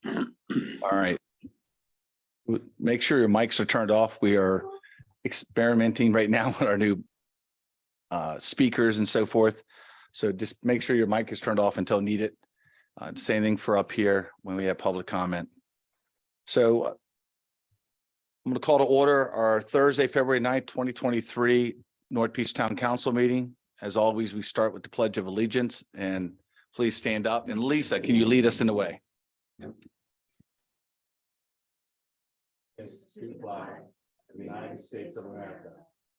All right. Make sure your mics are turned off. We are experimenting right now with our new speakers and so forth. So just make sure your mic is turned off until needed. Same thing for up here when we have public comment. So I'm going to call to order our Thursday, February 9th, 2023 North Beach Town Council meeting. As always, we start with the Pledge of Allegiance, and please stand up. And Lisa, can you lead us in the way? To the flag of the United States of America,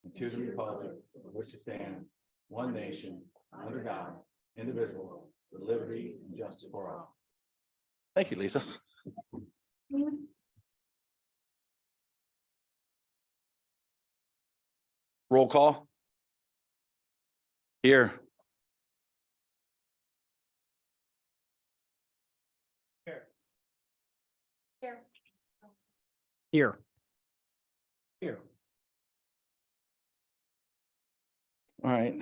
and to the republic for which it stands, one nation, under God, indivisible, with liberty and justice for all. Thank you, Lisa. Roll call. Here. Here. Here. All right.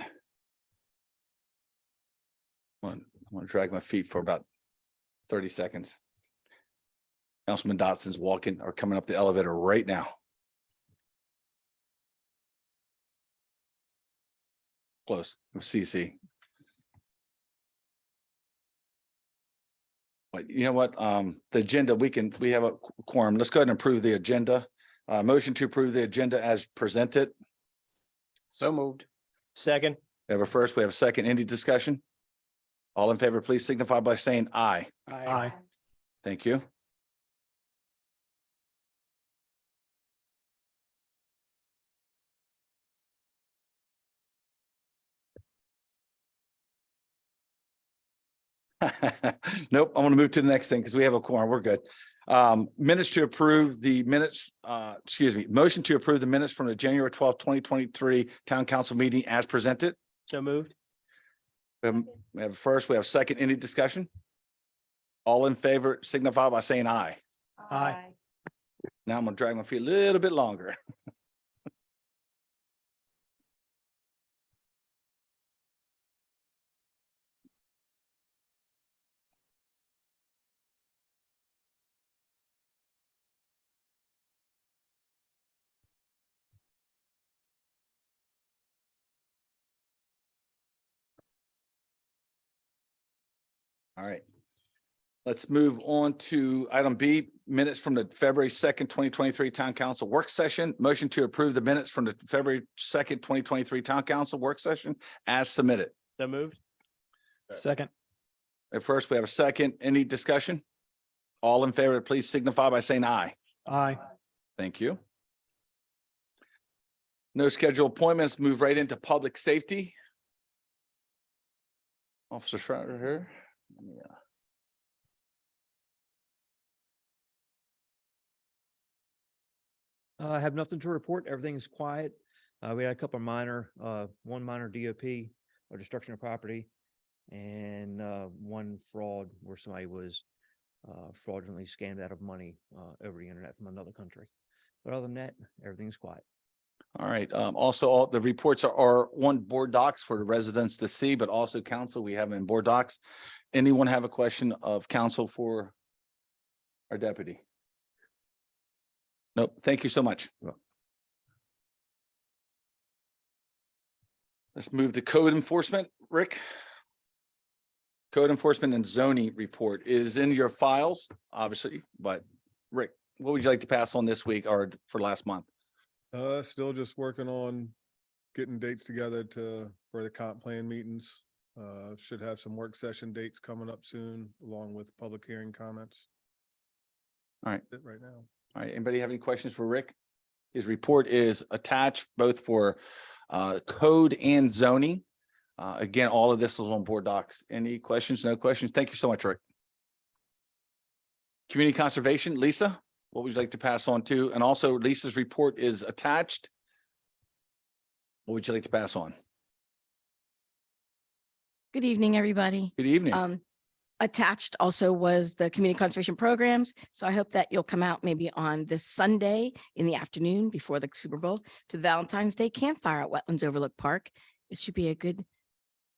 I'm gonna drag my feet for about 30 seconds. Councilman Dotson's walking or coming up the elevator right now. Close. CC. But you know what? The agenda, we have a quorum. Let's go ahead and approve the agenda. Motion to approve the agenda as presented. So moved. Second. We have a first, we have a second. Any discussion? All in favor, please signify by saying aye. Aye. Thank you. Nope, I want to move to the next thing because we have a quorum. We're good. Minutes to approve the minutes, motion to approve the minutes from the January 12th, 2023 Town Council meeting as presented. So moved. We have a first, we have a second. Any discussion? All in favor signify by saying aye. Aye. Now I'm gonna drag my feet a little bit longer. All right. Let's move on to item B, minutes from the February 2nd, 2023 Town Council work session. Motion to approve the minutes from the February 2nd, 2023 Town Council work session as submitted. So moved. Second. At first, we have a second. Any discussion? All in favor, please signify by saying aye. Aye. Thank you. No scheduled appointments. Move right into public safety. Officer Schreiber here. Yeah. I have nothing to report. Everything's quiet. We had a couple of minor, one minor DOP or destruction of property, and one fraud where somebody was fraudulently scammed out of money over the internet from another country. But other than that, everything's quiet. All right. Also, all the reports are on board docs for the residents to see, but also council, we have them in board docs. Anyone have a question of council for our deputy? Nope. Thank you so much. Let's move to code enforcement. Rick. Code enforcement and zoning report is in your files, obviously, but Rick, what would you like to pass on this week or for last month? Still just working on getting dates together for the comp plan meetings. Should have some work session dates coming up soon, along with public hearing comments. All right. That's it right now. All right. Anybody have any questions for Rick? His report is attached both for code and zoning. Again, all of this is on board docs. Any questions? No questions? Thank you so much, Rick. Community conservation, Lisa, what would you like to pass on to? And also Lisa's report is attached. What would you like to pass on? Good evening, everybody. Good evening. Attached also was the community conservation programs. So I hope that you'll come out maybe on this Sunday in the afternoon before the Super Bowl to the Valentine's Day campfire at Wetlands Overlook Park. It should be a good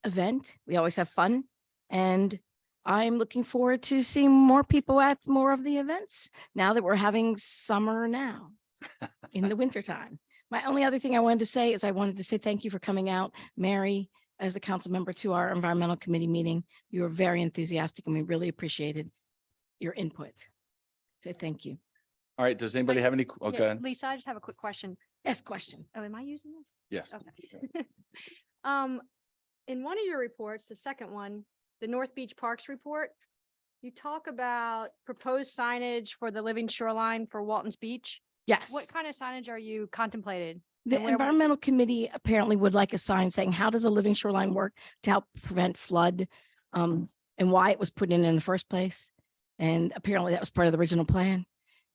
event. We always have fun. And I'm looking forward to seeing more people at more of the events now that we're having summer now in the wintertime. My only other thing I wanted to say is I wanted to say thank you for coming out, Mary, as a council member to our environmental committee meeting. You were very enthusiastic and we really appreciated your input. So thank you. All right, does anybody have any? Oh, go ahead. Lisa, I just have a quick question. Yes, question. Oh, am I using this? Yes. Okay. In one of your reports, the second one, the North Beach Parks report, you talk about proposed signage for the living shoreline for Walton's Beach. Yes. What kind of signage are you contemplated? The and where would it be? environmental committee apparently would like a sign saying, how does a living shoreline work to help prevent flood? And why it was put in the first place. And apparently that was part of the original plan.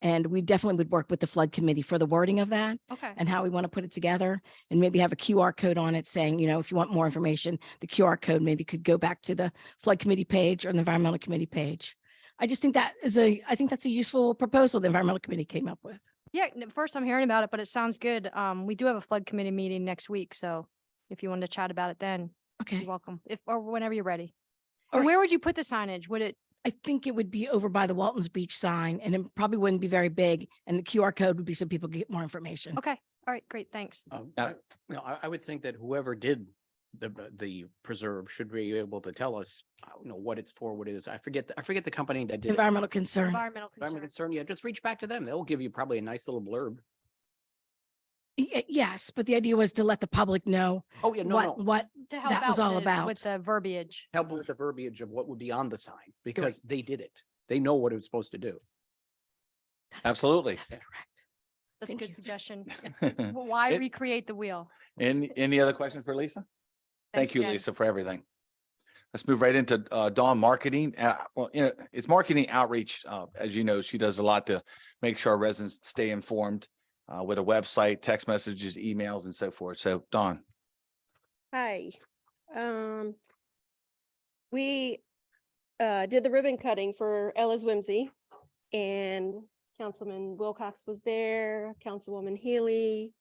And we definitely would work with the flood committee for the wording of that Okay, and how we want to put it together and maybe have a QR code on it saying, you know, if you want more information, the QR code maybe could go back to the flood committee page or the environmental committee page. I just think I think that's a useful proposal the environmental committee came up with. yeah, first I'm hearing about it, but it sounds good. We do have a flood committee meeting next week, so if you wanted to chat about it then, Okay. you're welcome, or whenever you're ready. All And right. where would you put the signage? Would it, I think it would be over by the Walton's Beach sign and it probably wouldn't be very big. And the QR code would be so people could get more information. okay, all right, great, thanks. Yeah. I would think that whoever did the preserve should be able to tell us, what it's for, what it is. I forget the company that did it. Environmental concern. Environmental Environment concern. concern, yeah, just reach back to them. They'll give you probably a nice little blurb. Yes, but the idea was to let the public know Oh, yeah, no, no. what, To help that was out all with about. with the verbiage. Help with the verbiage of what would be on the sign because they did it. They know what it was supposed to do. that is correct. Absolutely. That's correct. That's a Thank good you. suggestion. Well, why It- recreate the wheel? Any other questions for Lisa? Thanks Thank you, again. Lisa, for everything. Let's move right into Dawn marketing. Well, it's marketing outreach. As you know, she does a lot to make sure our residents stay informed with a website, text messages, emails, and so forth. So Dawn. Hi. We did the ribbon cutting for Ella's Whimsy and Councilman Wilcox was there, Councilwoman Healy.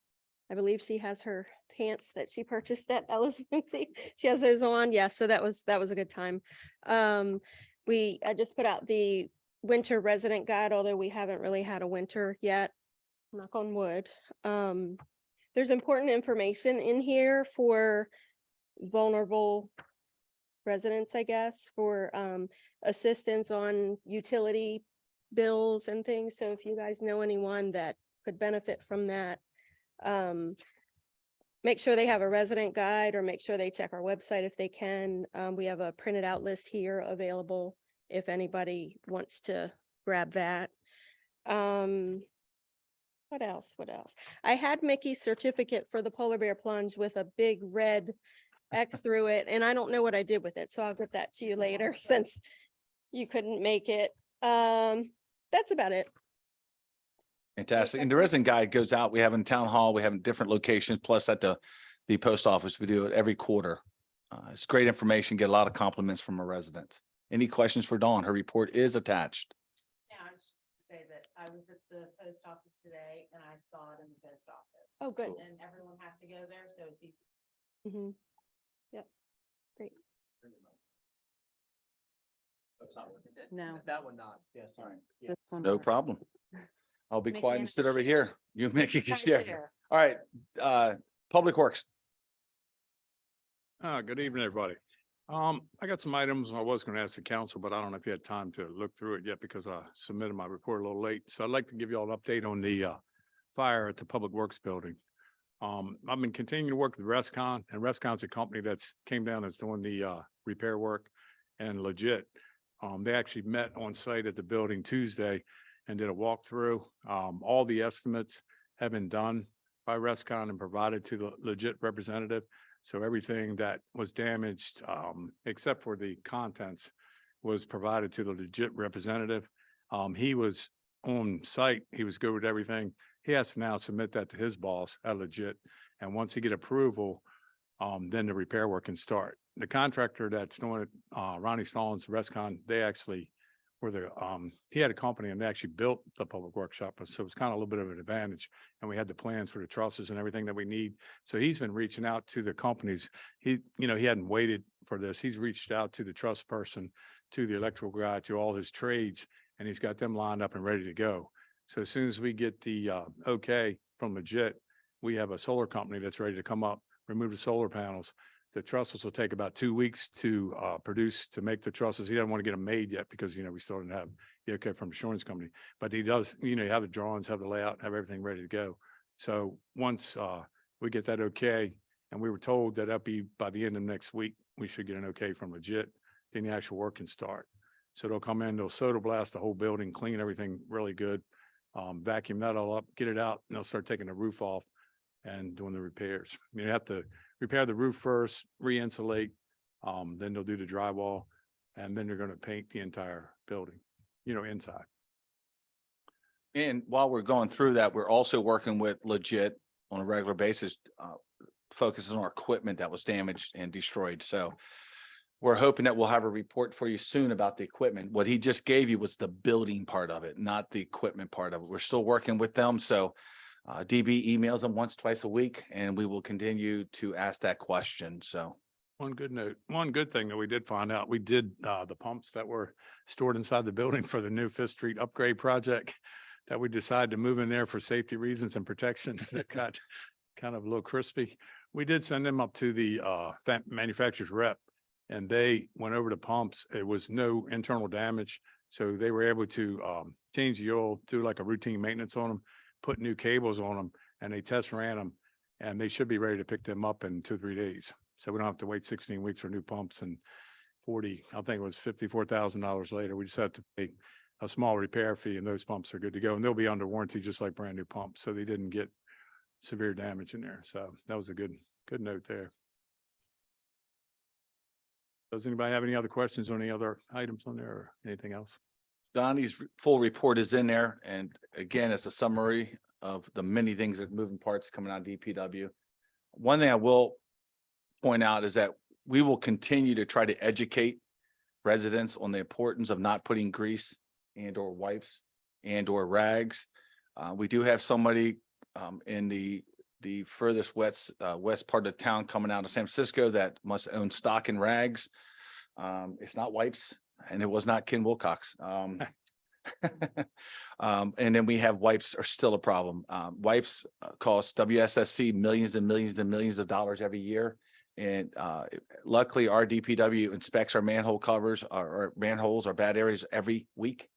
I believe she has her pants that she purchased at Ella's Whimsy. She has those on. Yeah, so that was a good time. I just put out the winter resident guide, although we haven't really had a winter yet. Knock on wood. There's important information in here for vulnerable residents, I guess, for assistance on utility bills and things. So if you guys know anyone that could benefit from that, make sure they have a resident guide or make sure they check our website if they can. We have a printed out list here available if anybody wants to grab that. What else? What else? I had Mickey's certificate for the polar bear plunge with a big red X through it, and I don't know what I did with it, so I'll get that to you later since you couldn't make it. That's about it. Fantastic. And the resident guide goes out. We have in town hall, we have in different locations, plus at the post office. We do it every quarter. It's great information, get a lot of compliments from our residents. Any questions for Dawn? Her report is attached. Yeah, I was just gonna say that I was at the post office today and I saw it in the post office. Oh, good. And everyone has to go there, so it's easy. Mhm. Yep. Great. No. That one not, yes, sorry. No problem. I'll be Mickey quiet and and- sit over here. You make it Right share. there. All right, Public Works. Good evening, everybody. I got some items I was going to ask the council, but I don't know if you had time to look through it yet because I submitted my report a little late. So I'd like to give you all an update on the fire at the Public Works Building. I've been continuing to work with Rescon, and Rescon's a company that's came down that's doing the repair work and legit. They actually met on site at the building Tuesday and did a walkthrough. All the estimates have been done by Rescon and provided to the legit representative. So everything that was damaged, except for the contents, was provided to the legit representative. He was on site. He was good with everything. He has to now submit that to his boss at legit. And once he get approval, then the repair work can start. The contractor that's doing it, Ronnie Stallings, Rescon, they actually where he had a company and they actually built the public workshop. So it's kind of a little bit of an advantage. And we had the plans for the trusses and everything that we need. So he's been reaching out to the companies. He hadn't waited for this. He's reached out to the truss person, to the electrical guy, to all his trades, and he's got them lined up and ready to go. So as soon as we get the okay from Legit, we have a solar company that's ready to come up, remove the solar panels. The trusses will take about 2 weeks to produce, to make the trusses. He doesn't want to get them made yet because, we still didn't have the okay from the insurance company. But he does, have the drawings, have the layout, have everything ready to go. So once we get that okay, and we were told that that'll be by the end of next week, we should get an okay from Legit, then the actual work can start. So they'll come in, they'll soda blast the whole building, clean everything really good, vacuum that all up, get it out, and they'll start taking the roof off and doing the repairs. You have to repair the roof first, re-insulate, then they'll do the drywall, and then they're going to paint the entire building, inside. And while we're going through that, we're also working with Legit on a regular basis, focuses on our equipment that was damaged and destroyed. So we're hoping that we'll have a report for you soon about the equipment. What he just gave you was the building part of it, not the equipment part of it. We're still working with them. So DB emails them once, twice a week, and we will continue to ask that question. So One good thing that we did find out, we did the pumps that were stored inside the building for the new Fifth Street upgrade project that we decided to move in there for safety reasons and protection. That got kind of a little crispy. We did send them up to the manufacturer's rep, and they went over the pumps. It was no internal damage. So they were able to change the oil, do like a routine maintenance on them, put new cables on them, and they test ran them, and they should be ready to pick them up in 2 or 3 days. So we don't have to wait 16 weeks for new pumps, and I think it was $54,000 later. We just have to pay a small repair fee, and those pumps are good to go, and they'll be under warranty just like brand new pumps. So they didn't get severe damage in there. So that was a good note there. Does anybody have any other questions on any other items on there or anything else? Donnie's full report is in there. And again, it's a summary of the many things that moving parts coming out of DPW. One thing I will point out is that we will continue to try to educate residents on the importance of not putting grease and or wipes and or rags. We do have somebody in the furthest west part of town coming out of San Francisco that must own stock in rags. It's not wipes, and it was not Ken Wilcox. And then we have wipes are still a problem. Wipes cost WSSC millions and millions and millions of dollars every year. And luckily our DPW inspects our manhole covers, our manholes, our bad areas every week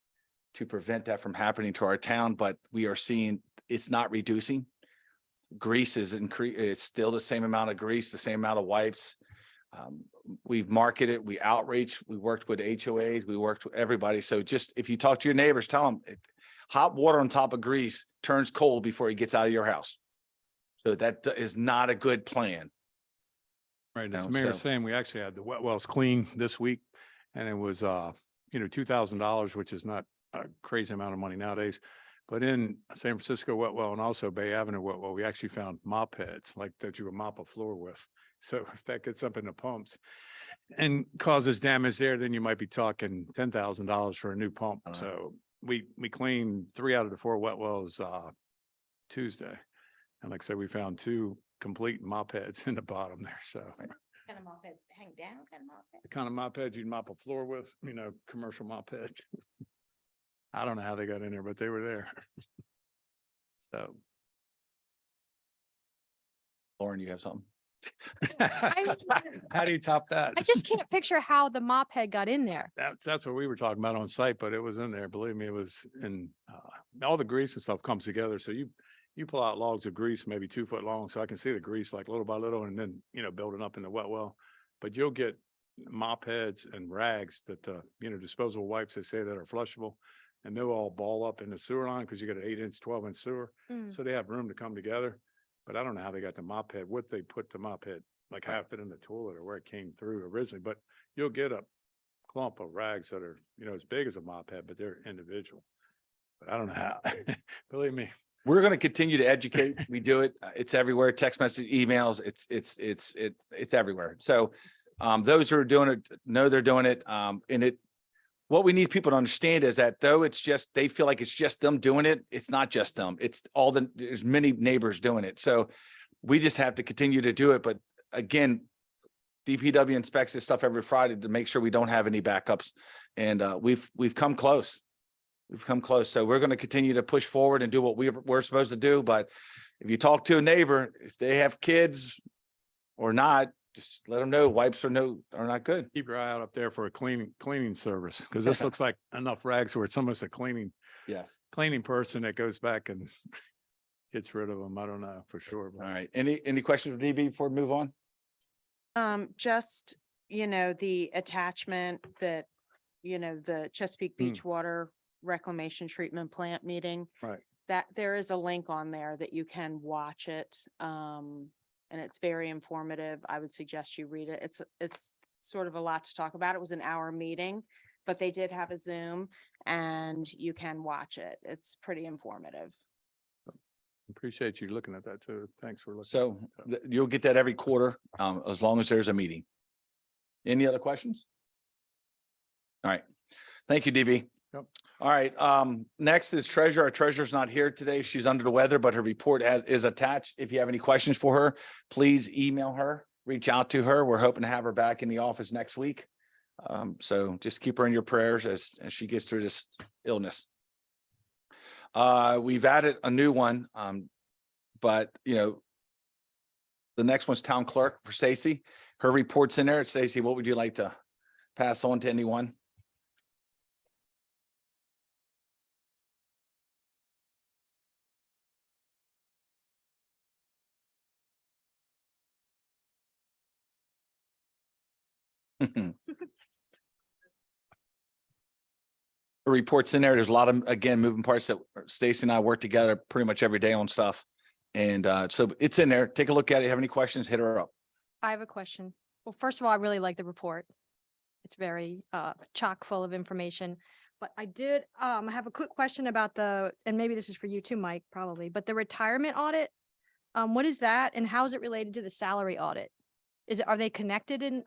to prevent that from happening to our town. But we are seeing it's not reducing. Grease is it's still the same amount of grease, the same amount of wipes. We've marketed, we outreach, we worked with HOAs, we worked with everybody. So just if you talk to your neighbors, tell them hot water on top of grease turns cold before he gets out of your house. So that is not a good plan. Right. As No, the mayor was so- saying, we actually had the wet wells clean this week, and it was, $2,000, which is not a crazy amount of money nowadays. But in San Francisco wet well and also Bay Avenue wet well, we actually found mop heads like that you would mop a floor with. So if that gets up in the pumps and causes damage there, then you might be talking $10,000 for a new pump. All right. So we cleaned 3 out of the 4 wet wells Tuesday. And like I said, we found 2 complete mop heads in the bottom there. So Kind of mop heads hang down, kind of mop heads. the kind of mop heads you'd mop a floor with, commercial mop head. I don't know how they got in there, but they were there. So. Lauren, you have something? How do you top that? I just can't picture how the mop head got in there. That's what we were talking about on site, but it was in there. Believe me, it was in, all the grease and stuff comes together. So you pull out logs of grease, maybe 2 foot long. So I can see the grease like little by little and then, building up in the wet well. But you'll get mop heads and rags that, disposable wipes, they say that are flushable. And they'll all ball up in the sewer line because you got an 8-inch, 12-inch sewer. Mm. So they have room to come together. But I don't know how they got the mop head, what they put the mop head, like half it in the toilet or where it came through originally. But you'll get a clump of rags that are, as big as a mop head, but they're individual. But I don't know how. Believe me. We're going to continue to educate. We do it. It's everywhere. Text message, emails. It's everywhere. So those who are doing it know they're doing it. And what we need people to understand is that though it's just, they feel like it's just them doing it, it's not just them. It's there's many neighbors doing it. So we just have to continue to do it. But again, DPW inspects this stuff every Friday to make sure we don't have any backups. And we've come close. We've come close. So we're going to continue to push forward and do what we're supposed to do. But if you talk to a neighbor, if they have kids or not, just let them know wipes are not good. Keep your eye out up there for a cleaning service, because this looks like enough rags where it's almost a cleaning Yes. person that goes back and gets rid of them. I don't know for sure. All right. Any questions for DB before we move on? Just, the attachment that, the Chesapeake Beach Water Reclamation Treatment Plant meeting. Right. That there is a link on there that you can watch it. And it's very informative. I would suggest you read it. It's sort of a lot to talk about. It was an hour meeting, but they did have a Zoom and you can watch it. It's pretty informative. Appreciate you looking at that too. Thanks for looking. So you'll get that every quarter, as long as there's a meeting. Any other questions? All right. Thank you, DB. Yep. All right. Next is treasurer. Our treasurer's not here today. She's under the weather, but her report is attached. If you have any questions for her, please email her, reach out to her. We're hoping to have her back in the office next week. So just keep her in your prayers as she gets through this illness. We've added a new one, but the next one's town clerk for Stacy. Her report's in there. Stacy, what would you like to pass on to anyone? The reports in there. There's a lot of, again, moving parts that Stacy and I work together pretty much every day on stuff. And so it's in there. Take a look at it. Have any questions, hit her up. I have a question. Well, first of all, I really like the report. It's very chock full of information. But I did have a quick question about and maybe this is for you too, Mike, probably, but the retirement audit. What is that and how is it related to the salary audit? Are they connected in?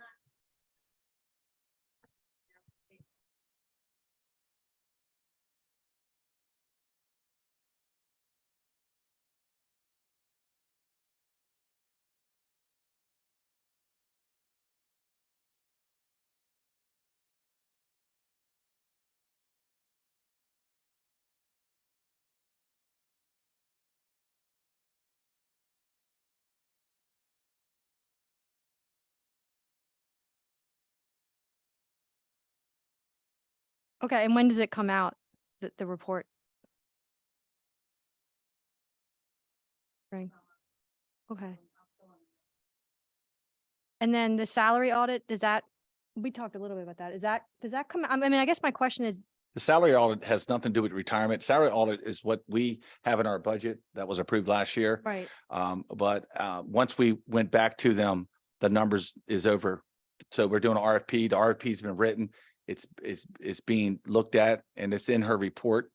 Okay, and when does it come out, the report? Right. Okay. And then the salary audit, we talked a little bit about that. Does that come, I mean, I guess my question is, The salary audit has nothing to do with retirement. Salary audit is what we have in our budget that was approved last year. right, But once we went back to them, the numbers is over. So we're doing an RFP. The RFP's been written. It's being looked at and it's in her report.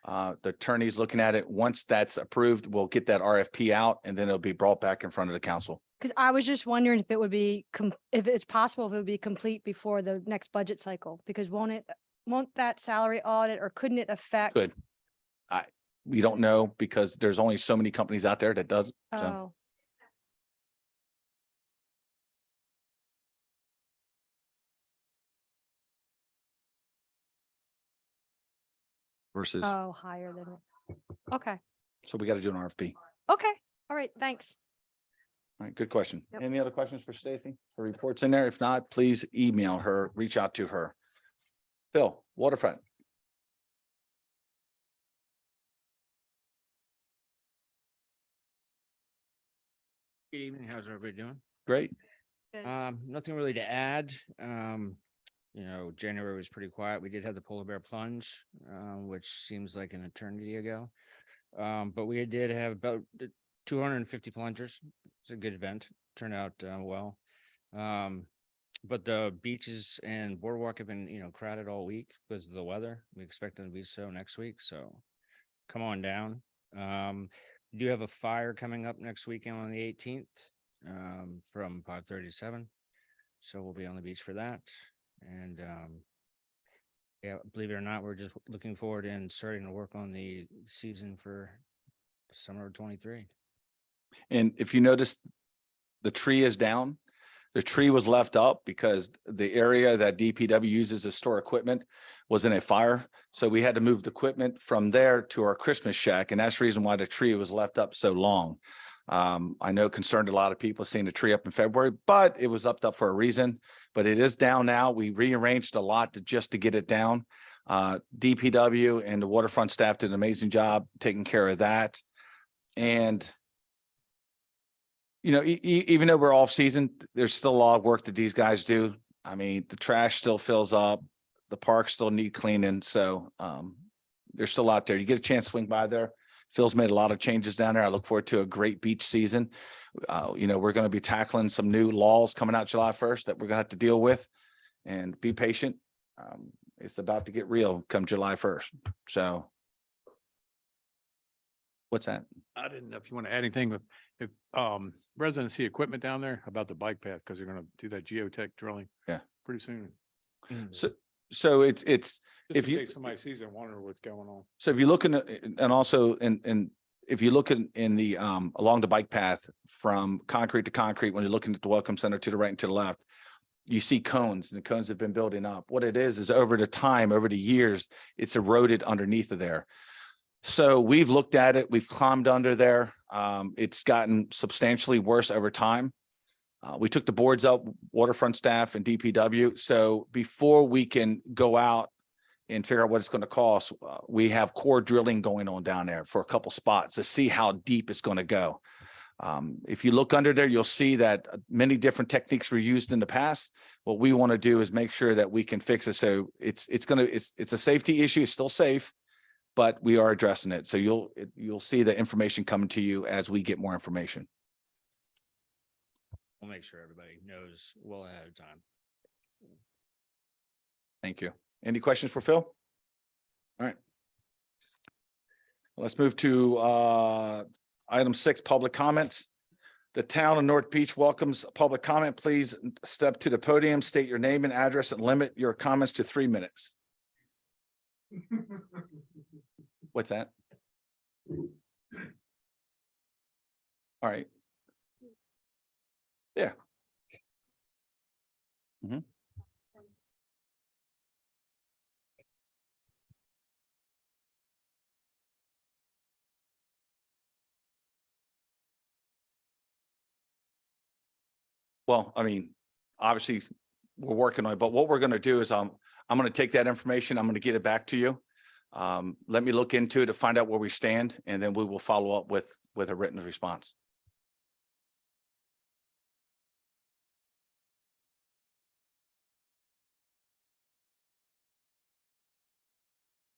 The attorney's looking at it. Once that's approved, we'll get that RFP out and then it'll be brought back in front of the council. because I was just wondering if it would be, if it's possible, if it would be complete before the next budget cycle, because won't that salary audit or couldn't it affect? Good. We don't know because there's only so many companies out there that does. So Oh, versus, higher than it. Okay, so we got to do an RFP. okay, all right, thanks. All right, good question. Yep. Any other questions for Stacy? Her report's in there. If not, please email her, reach out to her. Phil, waterfront. Good evening. How's everybody doing? Great. Nothing really to add. January was pretty quiet. We did have the polar bear plunge, which seems like an eternity ago. But we did have about 250 plungers. It's a good event. Turned out well. But the beaches and boardwalk have been, crowded all week because of the weather. We expect them to be so next week. So come on down. We do have a fire coming up next weekend on the 18th from 5:30 to 7. So we'll be on the beach for that. And Yeah, believe it or not, we're just looking forward and starting to work on the season for summer of 23. And if you notice, the tree is down. The tree was left up because the area that DPW uses to store equipment was in a fire. So we had to move the equipment from there to our Christmas shack. And that's the reason why the tree was left up so long. I know concerned a lot of people seeing the tree up in February, but it was up for a reason. But it is down now. We rearranged a lot just to get it down. DPW and the waterfront staff did an amazing job taking care of that. And you know, even though we're off season, there's still a lot of work that these guys do. I mean, the trash still fills up, the parks still need cleaning. So they're still out there. You get a chance to swing by there. Phil's made a lot of changes down there. I look forward to a great beach season. You know, we're going to be tackling some new laws coming out July 1st that we're going to have to deal with, and be patient. It's about to get real come July 1st. So what's that? I didn't know if you want to add anything with, if, residents see equipment down there about the bike path, because they're gonna do that geotech drilling. Yeah. Pretty soon. So it's Just if in you, case somebody sees it and wonder what's going on. so if you look in, and also if you look in the along the bike path from concrete to concrete, when you're looking at the welcome center to the right and to the left, you see cones, and the cones have been building up. What it is over the time, over the years, it's eroded underneath of there. So we've looked at it, we've climbed under there. It's gotten substantially worse over time. We took the boards up, waterfront staff and DPW. So before we can go out and figure out what it's going to cost, we have core drilling going on down there for a couple spots to see how deep it's going to go. If you look under there, you'll see that many different techniques were used in the past. What we want to do is make sure that we can fix it. So it's a safety issue. It's still safe, but we are addressing it. So you'll see the information coming to you as we get more information. We'll make sure everybody knows well ahead of time. Thank you. Any questions for Phil? All right. Let's move to item 6, public comments. The town of North Beach welcomes public comment. Please step to the podium, state your name and address, and limit your comments to 3 minutes. What's that? All right. Yeah. Mhm. Well, I mean, obviously we're working on it, but what we're going to do is I'm going to take that information. I'm going to get it back to you. Let me look into it to find out where we stand, and then we will follow up with a written response.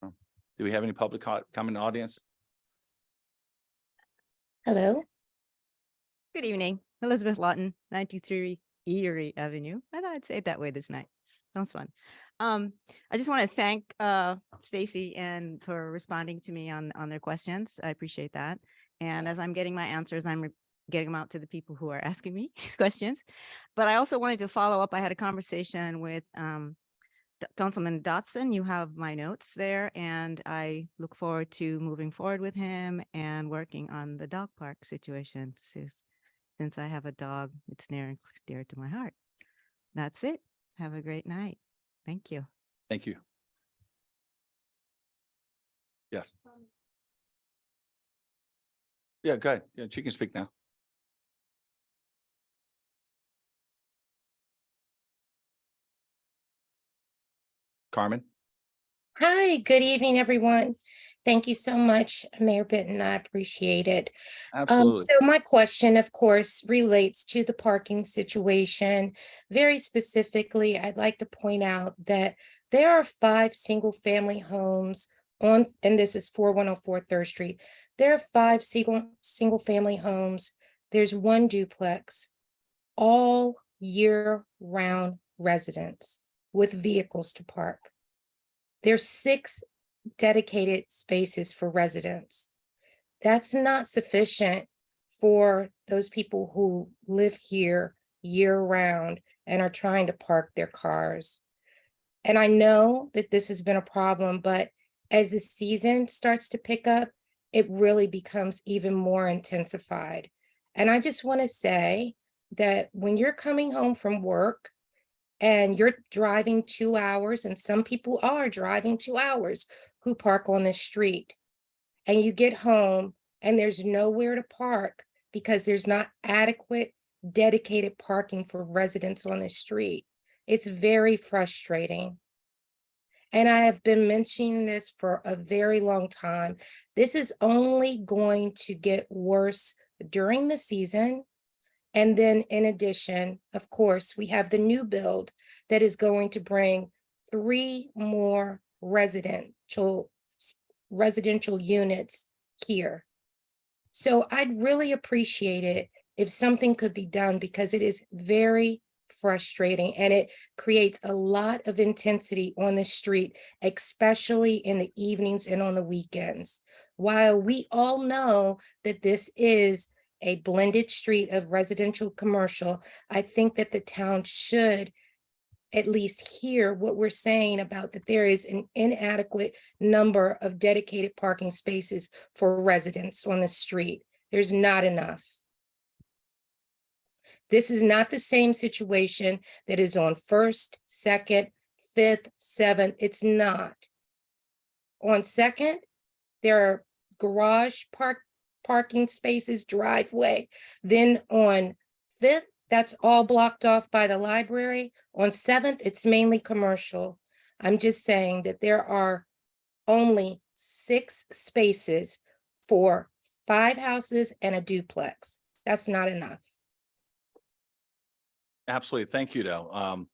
Do we have any public comment in the audience? Hello. Good evening. Elizabeth Lawton, 923 Erie Avenue. I thought I'd say it that way this night. Sounds fun. I just want to thank Stacy and for responding to me on their questions. I appreciate that. And as I'm getting my answers, I'm getting them out to the people who are asking me questions. But I also wanted to follow up. I had a conversation with Councilman Dotson. You have my notes there, and I look forward to moving forward with him and working on the dog park situation. Since I have a dog, it's near and dear to my heart. That's it. Have a great night. Thank you. Thank you. Yes. Yeah, go ahead. Yeah, she can speak now. Carmen? Hi, good evening, everyone. Thank you so much, Mayor Benton. I appreciate it. Absolutely. So my question, of course, relates to the parking situation. Very specifically, I'd like to point out that there are 5 single-family homes on, and this is 4104 3rd Street. There are 5 single-family homes. There's 1 duplex, all year-round residents with vehicles to park. There's 6 dedicated spaces for residents. That's not sufficient for those people who live here year round and are trying to park their cars. And I know that this has been a problem, but as the season starts to pick up, it really becomes even more intensified. And I just want to say that when you're coming home from work and you're driving 2 hours, and some people are driving 2 hours who park on the street, and you get home and there's nowhere to park because there's not adequate dedicated parking for residents on the street. It's very frustrating. And I have been mentioning this for a very long time. This is only going to get worse during the season. And then in addition, of course, we have the new build that is going to bring 3 more residential units here. So I'd really appreciate it if something could be done, because it is very frustrating and it creates a lot of intensity on the street, especially in the evenings and on the weekends. While we all know that this is a blended street of residential commercial, I think that the town should at least hear what we're saying about that there is an inadequate number of dedicated parking spaces for residents on the street. There's not enough. This is not the same situation that is on 1st, 2nd, 5th, 7th. It's not. On 2nd, there are garage parking spaces, driveway. Then on 5th, that's all blocked off by the library. On 7th, it's mainly commercial. I'm just saying that there are only 6 spaces for 5 houses and a duplex. That's not enough. Absolutely. Thank you, though.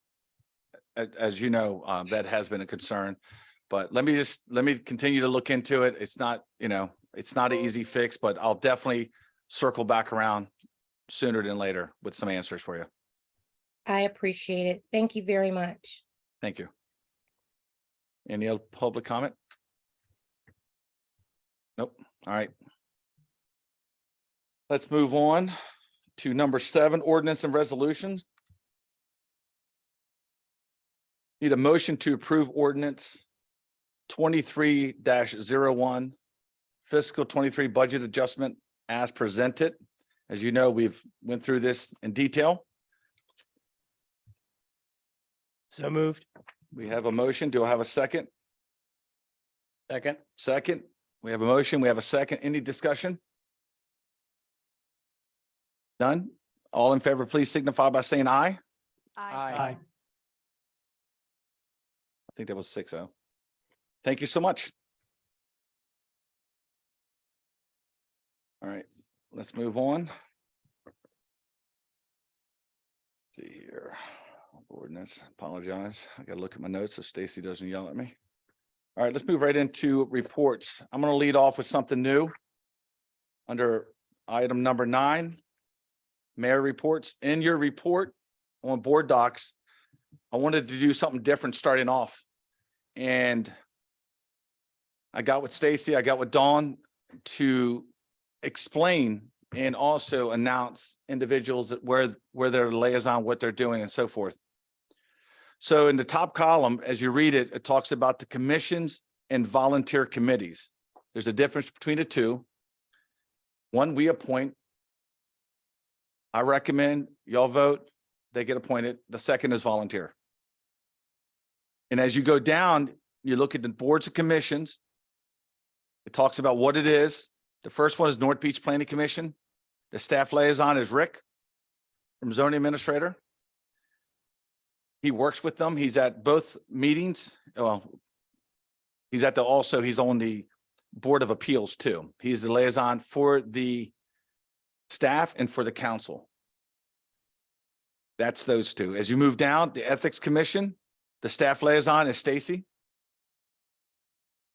As you know, that has been a concern, but let me continue to look into it. It's not, it's not an easy fix, but I'll definitely circle back around sooner than later with some answers for you. I appreciate it. Thank you very much. Thank you. Any other public comment? Nope. All right. Let's move on to number 7, ordinance and resolutions. Need a motion to approve ordinance 23-01 fiscal 23 budget adjustment as presented. As you know, we've went through this in detail. So moved. We have a motion. Do I have a second? Second. Second. We have a motion. We have a second. Any discussion? None? All in favor, please signify by saying aye. Aye. I think that was 6-0. Thank you so much. All right, let's move on. Let's see here. Ordinance, apologize. I gotta look at my notes so Stacy doesn't yell at me. All right, let's move right into reports. I'm gonna lead off with something new. Under item number 9, mayor reports. In your report on board docs, I wanted to do something different starting off. And I got with Stacy, I got with Dawn to explain and also announce individuals that where they're liaison, what they're doing and so forth. So in the top column, as you read it, it talks about the commissions and volunteer committees. There's a difference between the two. One, we appoint. I recommend, y'all vote, they get appointed. The second is volunteer. And as you go down, you look at the boards of commissions. It talks about what it is. The first one is North Beach Planning Commission. The staff liaison is Rick from zoning administrator. He works with them. He's at both meetings. Well, he's on the Board of Appeals too. He's the liaison for the staff and for the council. That's those two. As you move down, the Ethics Commission, the staff liaison is Stacy.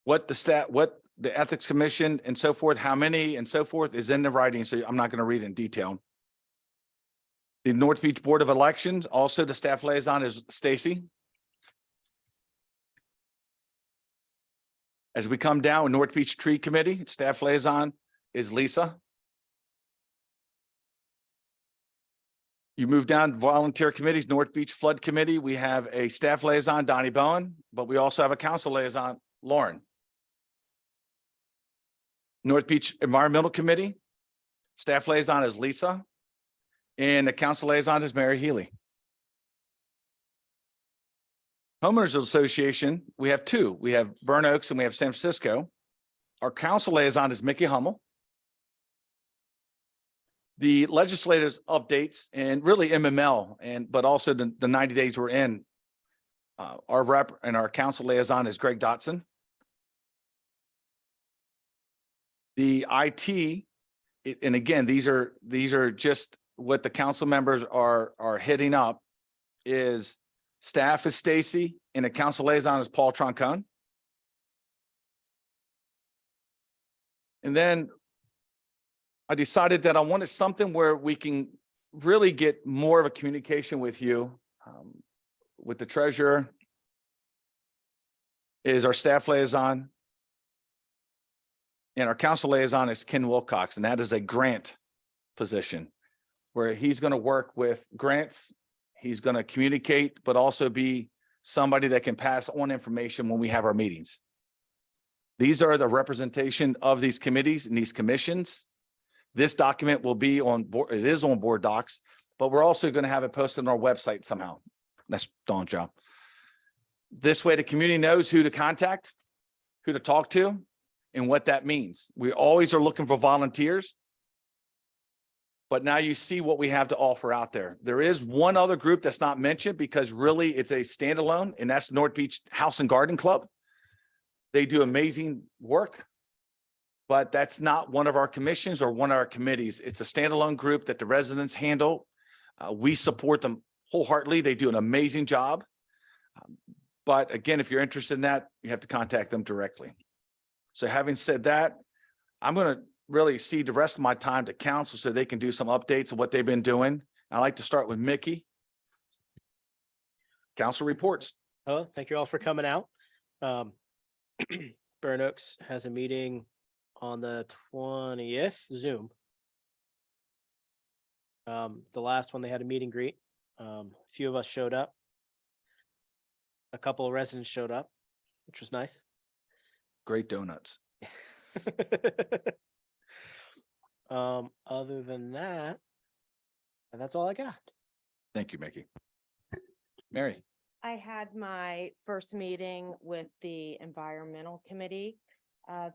What the Ethics Commission and so forth, how many and so forth is in the writing, so I'm not going to read in detail. The North Beach Board of Elections, also the staff liaison is Stacy. As we come down, North Beach Tree Committee, staff liaison is Lisa. You move down volunteer committees, North Beach Flood Committee, we have a staff liaison, Donnie Bowen, but we also have a council liaison, Lauren. North Beach Environmental Committee, staff liaison is Lisa, and the council liaison is Mary Healy. Homeowners Association, we have two. We have Burn Oaks and we have San Francisco. Our council liaison is Mickey Hummel. The legislative updates and really MML but also the 90 days we're in. Our rep and our council liaison is Greg Dotson. The IT, and again, these are just what the council members are hitting up, is staff is Stacy and the council liaison is Paul Troncone. And then I decided that I wanted something where we can really get more of a communication with you. With the treasurer is our staff liaison. And our council liaison is Ken Wilcox, and that is a grant position where he's going to work with grants. He's going to communicate, but also be somebody that can pass on information when we have our meetings. These are the representation of these committees and these commissions. This document will be on board, it is on board docs, but we're also going to have it posted on our website somehow. That's Dawn's job. This way the community knows who to contact, who to talk to, and what that means. We always are looking for volunteers. But now you see what we have to offer out there. There is one other group that's not mentioned because really it's a standalone, and that's North Beach House and Garden Club. They do amazing work, but that's not one of our commissions or one of our committees. It's a standalone group that the residents handle. We support them wholeheartedly. They do an amazing job. But again, if you're interested in that, you have to contact them directly. So having said that, I'm going to really cede the rest of my time to council so they can do some updates of what they've been doing. I'd like to start with Mickey. Council reports. Hello, thank you all for coming out. Burn Oaks has a meeting on the 20th, Zoom. The last one they had a meet and greet. A few of us showed up. A couple of residents showed up, which was nice. Great donuts. Other than that, that's all I got. Thank you, Mickey. Mary. I had my first meeting with the environmental committee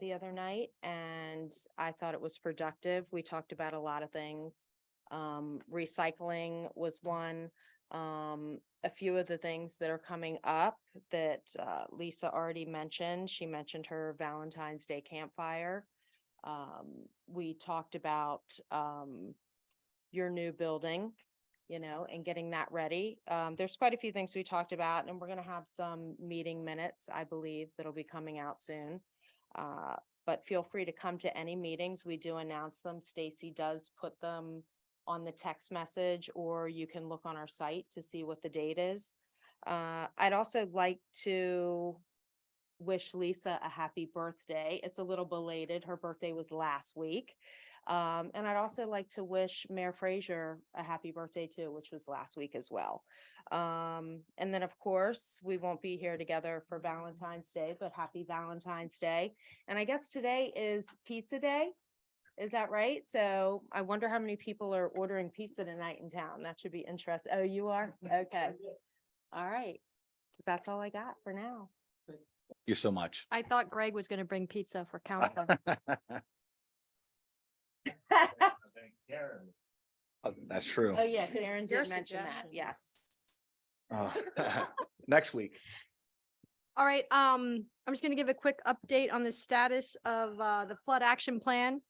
the other night, and I thought it was productive. We talked about a lot of things. Recycling was one. A few of the things that are coming up that Lisa already mentioned. She mentioned her Valentine's Day campfire. We talked about your new building, and getting that ready. There's quite a few things we talked about, and we're going to have some meeting minutes, I believe, that'll be coming out soon. But feel free to come to any meetings. We do announce them. Stacy does put them on the text message, or you can look on our site to see what the date is. I'd also like to wish Lisa a happy birthday. It's a little belated. Her birthday was last week. And I'd also like to wish Mayor Frazier a happy birthday too, which was last week as well. And then of course, we won't be here together for Valentine's Day, but happy Valentine's Day. And I guess today is pizza day. Is that right? So I wonder how many people are ordering pizza tonight in town. That should be interesting. Oh, you are? Okay. All right. That's all I got for now. Thank you so much. I thought Greg was going to bring pizza for council. That's true. Oh, yeah, Karen Your did mention that. suggestion. Yes. Next week. All right, I'm just gonna give a quick update on the status of the flood action plan.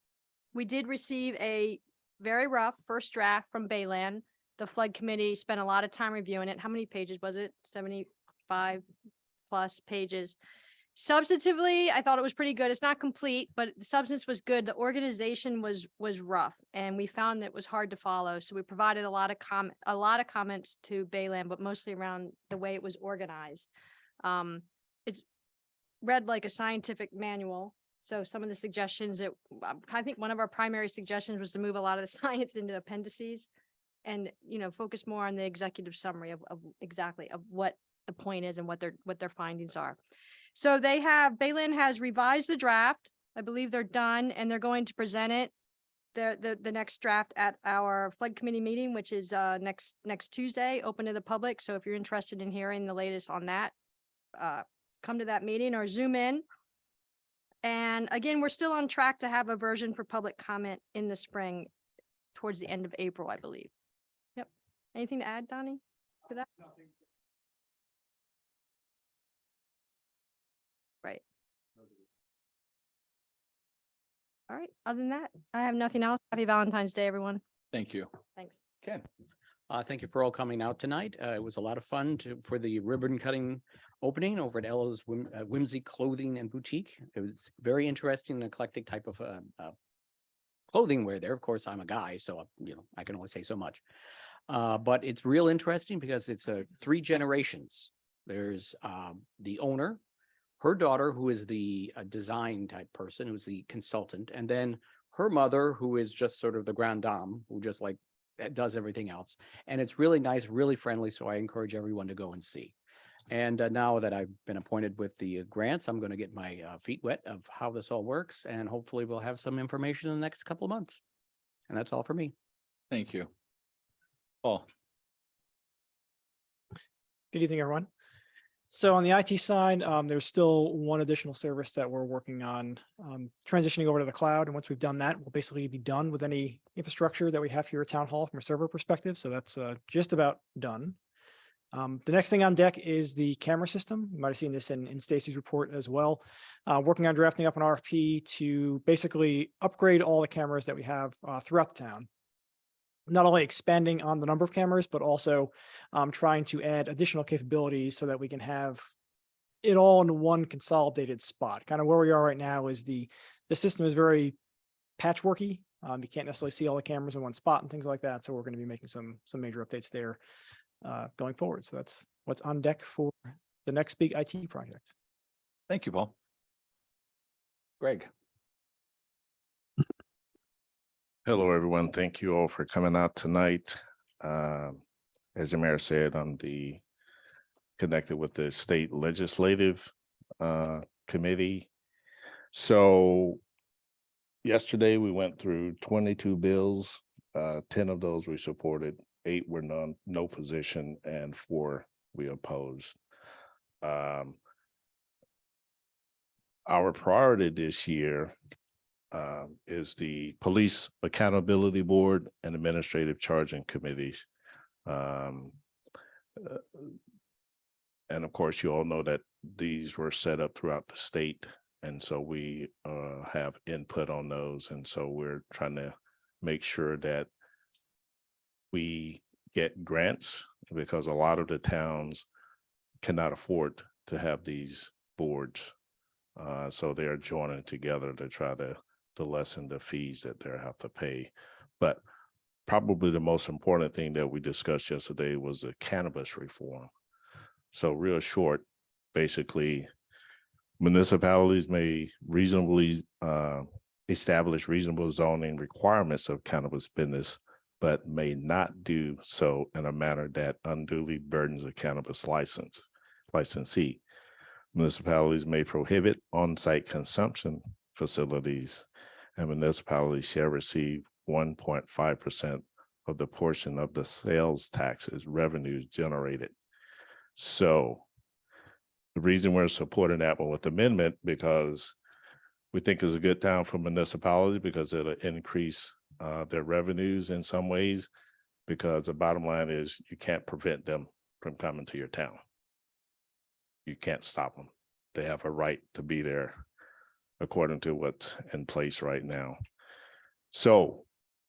We did receive a very rough first draft from Bayland. The flood committee spent a lot of time reviewing it. How many pages was it? 75 plus pages. Substantively, I thought it was pretty good. It's not complete, but the substance was good. The organization was rough, and we found that it was hard to follow. So we provided a lot of comments to Bayland, but mostly around the way it was organized. It's read like a scientific manual. So some of the suggestions that I think one of our primary suggestions was to move a lot of the science into appendices and, you know, focus more on the executive summary of exactly of what the point is and what their findings are. So Bayland has revised the draft. I believe they're done and they're going to present it, the next draft at our flood committee meeting, which is next Tuesday, open to the public. So if you're interested in hearing the latest on that, come to that meeting or Zoom in. And again, we're still on track to have a version for public comment in the spring towards the end of April, I believe. Yep. Anything to add, Donnie, to that? Right. All right. Other than that, I have nothing else. Happy Valentine's Day, everyone. Thank you. Thanks. Ken. Thank you for all coming out tonight. It was a lot of fun for the ribbon cutting opening over at Ella's Whimsy Clothing and Boutique. It was very interesting and eclectic type of clothing wear there. Of course, I'm a guy, so I can only say so much. But it's real interesting because it's 3 generations. There's the owner, her daughter, who is the design type person, who's the consultant, and then her mother, who is just sort of the grande dame, who just like does everything else. And it's really nice, really friendly. So I encourage everyone to go and see. And now that I've been appointed with the grants, I'm going to get my feet wet of how this all works. And hopefully we'll have some information in the next couple of months. And that's all for me. Thank you. Paul. Good evening, everyone. So on the IT side, there's still one additional service that we're working on transitioning over to the cloud. And once we've done that, we'll basically be done with any infrastructure that we have here at Town Hall from a server perspective. So that's just about done. The next thing on deck is the camera system. You might have seen this in Stacy's report as well. Working on drafting up an RFP to basically upgrade all the cameras that we have throughout the town. Not only expanding on the number of cameras, but also trying to add additional capabilities so that we can have it all in one consolidated spot. Kind of where we are right now is the system is very patchworky. You can't necessarily see all the cameras in one spot and things like that. So we're going to be making some major updates there going forward. So that's what's on deck for the next big IT project. Thank you, Paul. Greg. Hello, everyone. Thank you all for coming out tonight. As the mayor said, I'm connected with the state legislative committee. So yesterday we went through 22 bills. 10 of those we supported, 8 were no position, and 4 we opposed. Our priority this year is the Police Accountability Board and Administrative Charging Committees. And of course, you all know that these were set up throughout the state. And so we have input on those. And so we're trying to make sure that we get grants, because a lot of the towns cannot afford to have these boards. So they are joining together to try to lessen the fees that they have to pay. But probably the most important thing that we discussed yesterday was the cannabis reform. So real short, basically, municipalities may reasonably establish reasonable zoning requirements of cannabis business, but may not do so in a manner that unduly burdens a cannabis licensee. Municipalities may prohibit on-site consumption facilities, and municipalities shall receive 1.5% of the portion of the sales taxes revenues generated. So the reason we're supporting that one with amendment, because we think it's a good time for municipalities because it'll increase their revenues in some ways, because the bottom line is you can't prevent them from coming to your town. You can't stop them. They have a right to be there according to what's in place right now. So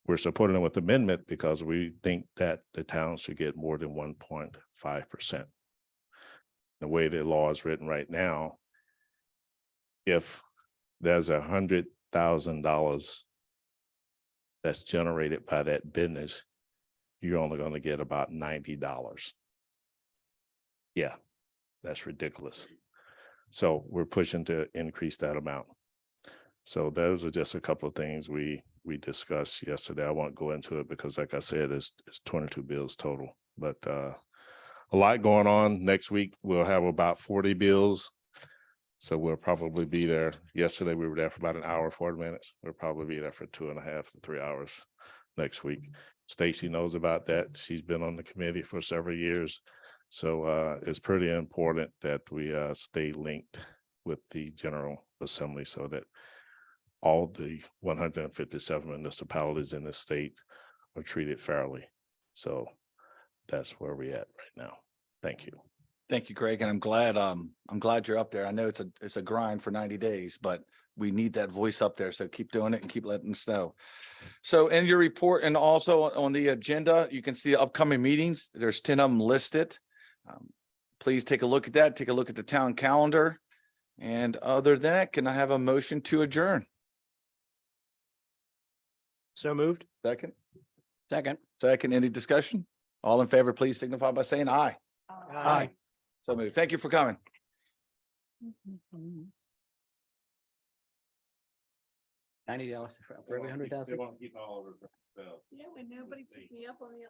we're supporting them with amendment because we think that the town should get more than 1.5%. The way the law is written right now, if there's $100,000 that's generated by that business, you're only going to get about $90. Yeah, that's ridiculous. So we're pushing to increase that amount. So those are just a couple of things we we discussed yesterday. I won't go into it because like I said, it's 22 bills total, but a lot going on. Next week, we'll have about 40 bills. So we'll probably be there. Yesterday, we were there for about an hour, 40 minutes. We'll probably be there for 2.5 to 3 hours next week. Stacy knows about that. She's been on the committee for several years. So it's pretty important that we stay linked with the General Assembly so that all the 157 municipalities in the state are treated fairly. So that's where we're at right now. Thank you. Thank you, Greg, and I'm glad you're up there. I know it's a grind for 90 days, but we need that voice up there. So keep doing it and keep letting us know. So in your report and also on the agenda, you can see upcoming meetings. There's 10 of them listed. Please take a look at that. Take a look at the town calendar. And other than that, can I have a motion to adjourn? So moved. Second, Second. any discussion? All in favor, please signify by saying aye. Aye. So moved. Thank you for coming. $90 for every 100,000. keep all of it. Yeah, when nobody took me up on the